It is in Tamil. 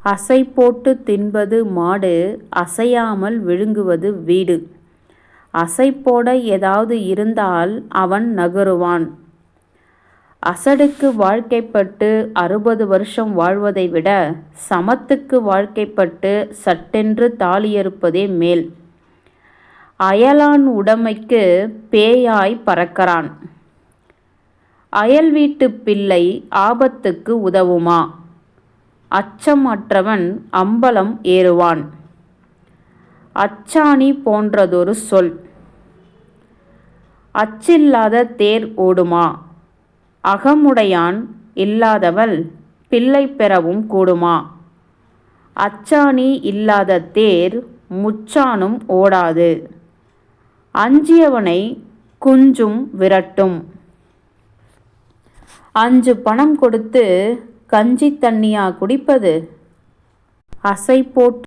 அசை போட்டு தின்பது மாடு, அசையாமல் விழுங்குவது வீடு. அசை போட ஏதாவது இருந்தால் அவன் நகருவான். அசடுக்கு வாழ்க்கைப்பட்டு 60 வருஷம் வாழ்வதை விட சமத்துக்கு வாழ்க்கைப்பட்டு சட்டென்று தாலியறுப்பதே மேல். அயலான் உடைமைக்கு பேயாய் பறக்கிறான். அயல் வீட்டு பிள்ளை ஆபத்துக்கு உதவுமா? அச்சம் அற்றவன் அம்பலம் ஏறுவான். அச்சாணி போன்றதொரு சொல். அச்சில்லாத தேர் ஓடுமா? அகமுடையான் இல்லாதவள் பிள்ளை பெறவும் கூடுமா? அச்சாணி இல்லாத தேர் முச்சாணும் ஓடாது. அஞ்சியவனை குஞ்சும் விரட்டும். 5 பணம் கொடுத்து கஞ்சி தண்ணியா குடிப்பது? அசை போட்டு